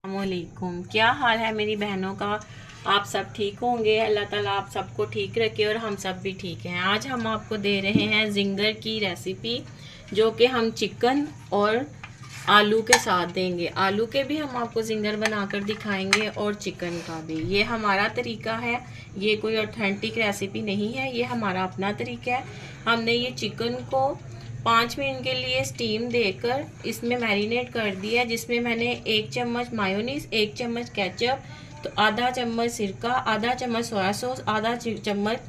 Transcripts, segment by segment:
अस्सलामुअलैकुम। क्या हाल है मेरी बहनों का? आप सब ठीक होंगे। अल्लाह ताला आप सबको ठीक रखे और हम सब भी ठीक हैं। आज हम आपको दे रहे हैं जिंगर की रेसिपी, जो कि हम चिकन और आलू के साथ देंगे। आलू के भी हम आपको जिंगर बनाकर दिखाएंगे और चिकन का भी। ये हमारा तरीका है, ये कोई ऑथेंटिक रेसिपी नहीं है, ये हमारा अपना तरीका है। हमने ये चिकन को 5 मिनट के लिए स्टीम देकर इसमें मैरिनेट कर दिया, जिसमें मैंने 1 चम्मच मायोनीज, 1 चम्मच केचप, तो आधा चम्मच सिरका, आधा चम्मच सोया सॉस, आधा चम्मच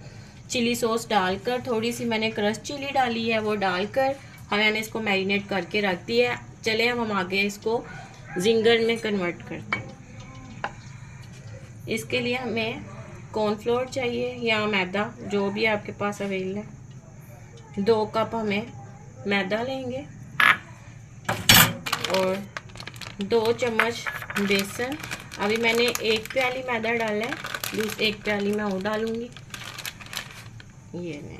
चिली सॉस डालकर, थोड़ी सी मैंने क्रश चिली डाली है वो डालकर मैंने इसको मैरिनेट करके रख दिया है। चले अब हम आगे इसको जिंगर में कन्वर्ट करते हैं। इसके लिए हमें कॉर्नफ्लोर चाहिए या मैदा, जो भी आपके पास अवेलेबल है। 2 कप हमें मैदा लेंगे और 2 चम्मच बेसन। अभी मैंने 1 प्याली मैदा डाला है, 1 प्याली मैं और डालूंगी। ये नहीं,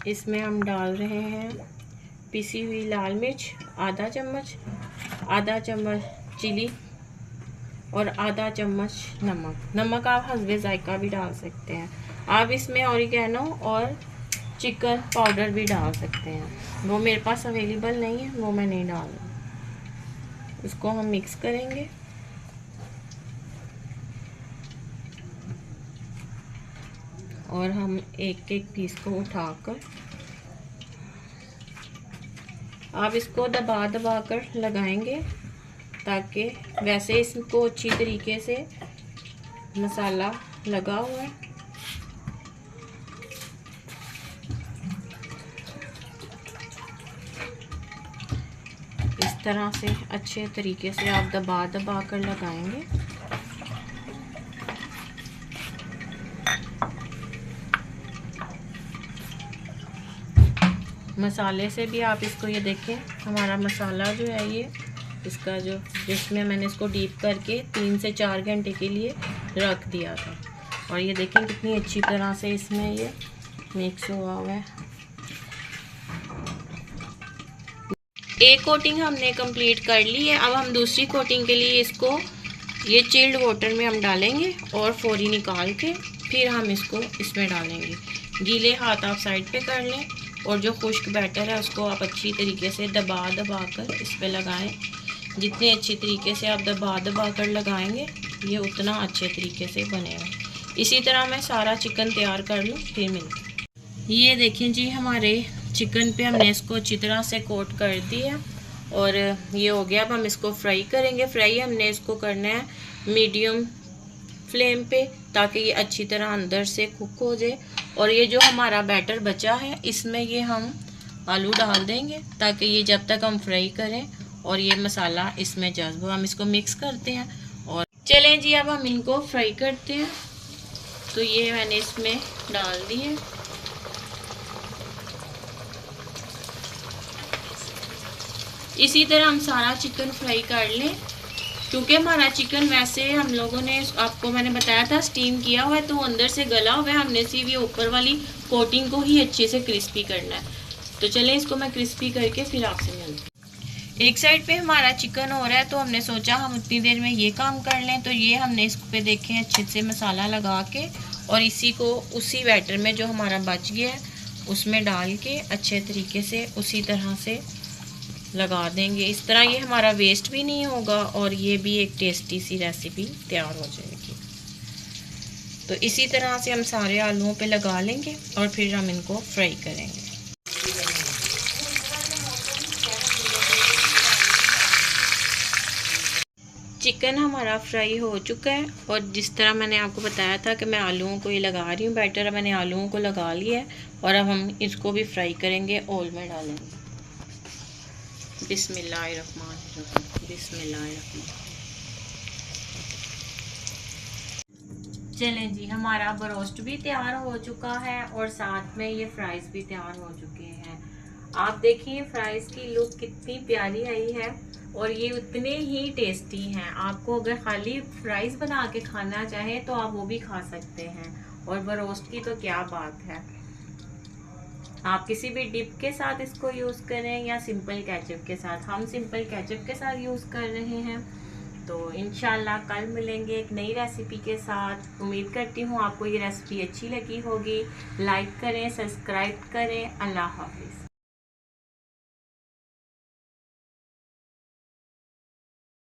इसमें हम डाल रहे हैं पिसी हुई लाल मिर्च आधा चम्मच, आधा चम्मच चिली और आधा चम्मच नमक। नमक आप हस्बे जायका भी डाल सकते हैं। आप इसमें ऑरिगेनो और चिकन पाउडर भी डाल सकते हैं, वो मेरे पास अवेलेबल नहीं है, वो मैं नहीं डाल रही। इसको हम मिक्स करेंगे। और हम एक एक पीस को उठाकर, आप इसको दबा दबा कर लगाएंगे, ताकि वैसे इसको अच्छी तरीके से मसाला लगा हुआ है। इस तरह से अच्छे तरीके से आप दबा दबा कर लगाएंगे। मसाले से भी आप इसको, ये देखें हमारा मसाला जो है ये, इसका जो जिसमें मैंने इसको डीप करके 3 से 4 घंटे के लिए रख दिया था, और ये देखें कितनी अच्छी तरह से इसमें ये मिक्स हुआ हुआ है। एक कोटिंग हमने कंप्लीट कर ली है। अब हम दूसरी कोटिंग के लिए इसको ये चिल्ड वाटर में हम डालेंगे और फौरी निकाल के फिर हम इसको इसमें डालेंगे। गीले हाथ आप साइड पे कर लें और जो खुश्क बैटर है उसको आप अच्छी तरीके से दबा दबा कर इस पर लगाएं। जितने अच्छी तरीके से आप दबा दबा कर लगाएंगे, ये उतना अच्छे तरीके से बनेगा। इसी तरह मैं सारा चिकन तैयार कर लूँ, फिर मिलते। ये देखें जी, हमारे चिकन पे हमने इसको अच्छी तरह से कोट कर दिया और ये हो गया। अब हम इसको फ्राई करेंगे। फ्राई हमने इसको करना है मीडियम फ्लेम पे, ताकि ये अच्छी तरह अंदर से कुक हो जाए। और ये जो हमारा बैटर बचा है, इसमें ये हम आलू डाल देंगे, ताकि ये जब तक हम फ्राई करें और ये मसाला इसमें जज्ब हो। हम इसको मिक्स करते हैं और चलें जी, अब हम इनको फ्राई करते हैं। तो ये मैंने इसमें डाल दिए। इसी तरह हम सारा चिकन फ्राई कर लें। क्योंकि हमारा चिकन वैसे हम लोगों ने, आपको मैंने बताया था, स्टीम किया हुआ है, तो अंदर से गला हुआ है। हमने सिर्फ ये ऊपर वाली कोटिंग को ही अच्छे से क्रिस्पी करना है। तो चलें इसको मैं क्रिस्पी करके फिर आपसे मिलती हूँ। एक साइड पे हमारा चिकन हो रहा है, तो हमने सोचा हम उतनी देर में ये काम कर लें। तो ये हमने इस पे देखें अच्छे से मसाला लगा के, और इसी को उसी बैटर में जो हमारा बच गया है उसमें डाल के अच्छे तरीके से उसी तरह से लगा देंगे। इस तरह ये हमारा वेस्ट भी नहीं होगा और ये भी एक टेस्टी सी रेसिपी तैयार हो जाएगी। तो इसी तरह से हम सारे आलूओं पे लगा लेंगे और फिर हम इनको फ्राई करेंगे। चिकन हमारा फ्राई हो चुका है, और जिस तरह मैंने आपको बताया था कि मैं आलूओं को ये लगा रही हूँ बैटर, मैंने आलूओं को लगा लिया है और अब हम इसको भी फ्राई करेंगे, ऑयल में डालेंगे। बिस्मिल्लाहिर्रहमानिर्रहीम, बिस्मिल्लाहिर्रहमानिर्रहीम। चलें जी, हमारा बरोस्ट भी तैयार हो चुका है और साथ में ये फ्राइज भी तैयार हो चुके हैं। आप देखिए फ्राइज की लुक कितनी प्यारी आई है और ये उतने ही टेस्टी हैं। आपको अगर खाली फ्राइज बना के खाना चाहें तो आप वो भी खा सकते हैं, और बरोस्ट की तो क्या बात है। आप किसी भी डिप के साथ इसको यूज़ करें या सिंपल केचप के साथ, हम सिंपल केचप के साथ यूज़ कर रहे हैं। तो इंशाल्लाह कल मिलेंगे एक नई रेसिपी के साथ। उम्मीद करती हूँ आपको ये रेसिपी अच्छी लगी होगी। लाइक करें, सब्सक्राइब करें। अल्लाह हाफिज़।